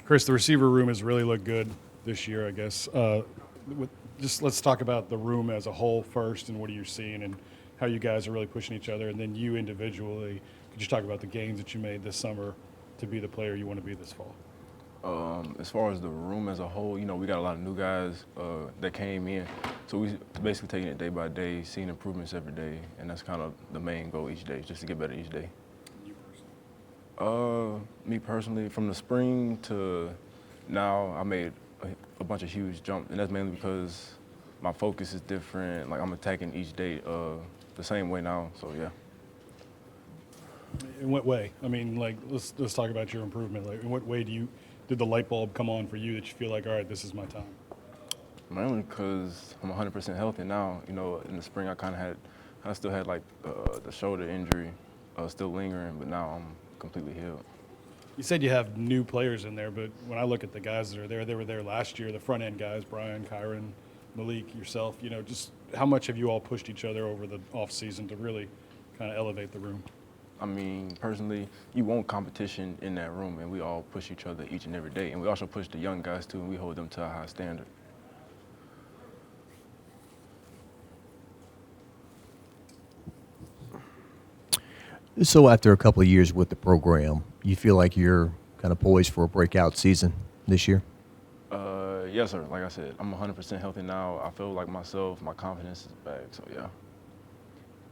Chris, the receiver room has really looked good this year, I guess. Just let's talk about the room as a whole first, and what are you seeing, and how you guys are really pushing each other, and then you individually. Could you talk about the gains that you made this summer to be the player you want to be this fall? As far as the room as a whole, we got a lot of new guys that came in. So we basically taking it day by day, seeing improvements every day, and that's kind of the main goal each day, just to get better each day. You personally? Me personally, from the spring to now, I made a bunch of huge jumps, and that's mainly because my focus is different. Like I'm attacking each day the same way now, so yeah. In what way? I mean, like let's talk about your improvement. Like, in what way did the light bulb come on for you that you feel like, all right, this is my time? Mainly because I'm 100% healthy now. In the spring I still had like the shoulder injury still lingering, but now I'm completely healed. You said you have new players in there, but when I look at the guys that are there, they were there last year, the front end guys, Brian, Kyron, Malik, yourself, just how much have you all pushed each other over the off season to really kind of elevate the room? I mean, personally, you want competition in that room, and we all push each other each and every day. And we also push the young guys, too, and we hold them to a high standard. So after a couple of years with the program, you feel like you're kind of poised for a breakout season this year? Yes, sir. Like I said, I'm 100% healthy now. I feel like myself. My confidence is back, so yeah.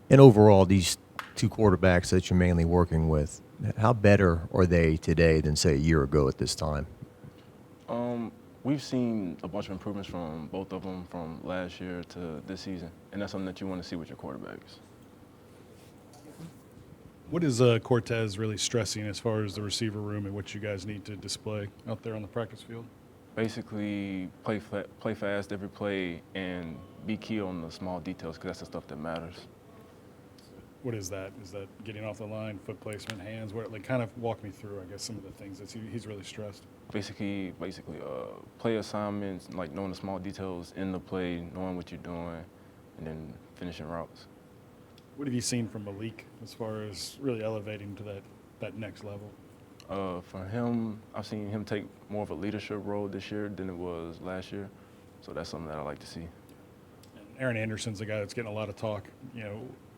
And overall, these two quarterbacks that you're mainly working with, how better are they today than, say, a year ago at this time? We've seen a bunch of improvements from both of them from last year to this season, and that's something that you want to see with your quarterbacks. What is Cortez really stressing as far as the receiver room and what you guys need to display out there on the practice field? Basically, play fast every play and be key on the small details because that's the stuff that matters. What is that? Is that getting off the line, foot placement, hands? Kind of walk me through, I guess, some of the things that he's really stressed. Basically, play assignments, like knowing the small details in the play, knowing what you're doing, and then finishing routes. What have you seen from Malik as far as really elevating to that next level? For him, I've seen him take more of a leadership role this year than it was last year, so that's something that I like to see. And Aaron Anderson's a guy that's getting a lot of talk.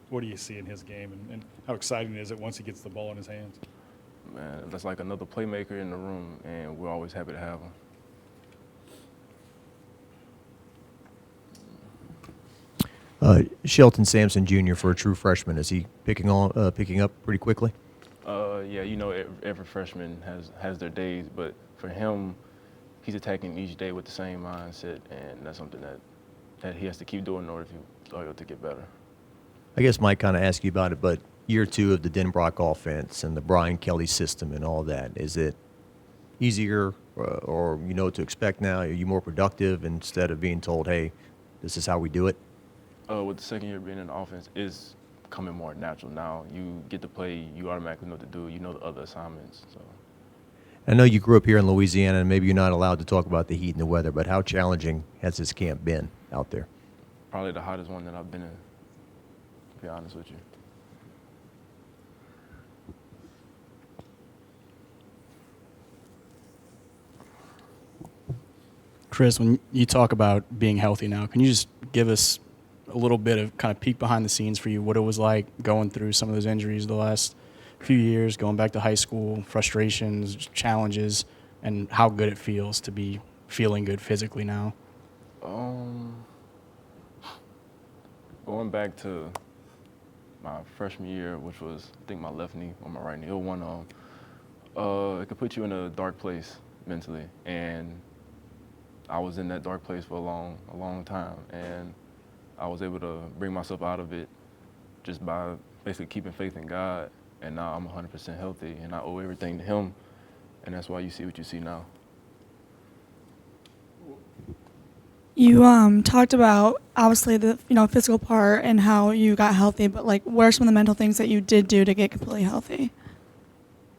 What do you see in his game, and how exciting is it once he gets the ball in his hands? Man, that's like another playmaker in the room, and we're always happy to have him. Shelton Sampson Jr. for a true freshman, is he picking up pretty quickly? Yeah, every freshman has their days, but for him, he's attacking each day with the same mindset, and that's something that he has to keep doing in order to get better. I guess Mike kind of asked you about it, but year two of the Denbrock offense and the Brian Kelly system and all that, is it easier or you know what to expect now? Are you more productive instead of being told, hey, this is how we do it? With the second year being in the offense, it's coming more natural now. You get to play, you automatically know what to do. You know the other assignments. So. I know you grew up here in Louisiana, and maybe you're not allowed to talk about the heat and the weather, but how challenging has this camp been out there? Probably the hottest one that I've been in, to be honest with you. Chris, when you talk about being healthy now, can you just give us a little bit of kind of peek behind the scenes for you, what it was like going through some of those injuries the last few years, going back to high school, frustrations, challenges, and how good it feels to be feeling good physically now? Going back to my freshman year, which was, I think, my left knee or my right knee, it could put you in a dark place mentally, and I was in that dark place for a long time, and I was able to bring myself out of it just by basically keeping faith in God, and now I'm 100% healthy, and I owe everything to Him, and that's why you see what you see now. You talked about obviously the physical part and how you got healthy, but like, what are some of the mental things that you did do to get completely healthy?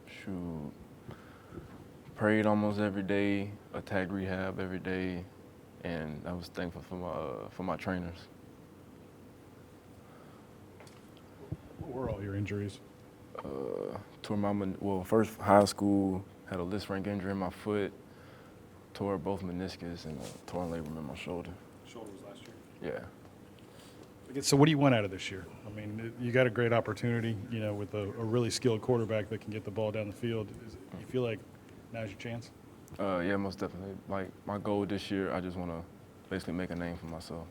Shoot, prayed almost every day, attacked rehab every day, and I was thankful for my trainers. What were all your injuries? First high school, had a list rank injury in my foot. tore both meniscus and a torn labrum in my shoulder. Shoulder was last year. Yeah. Okay, so what do you want out of this year? I mean, you got a great opportunity, you know, with a really skilled quarterback that can get the ball down the field. You feel like now's your chance? Yeah, most definitely. Like, my goal this year, I just want to basically make a name for myself.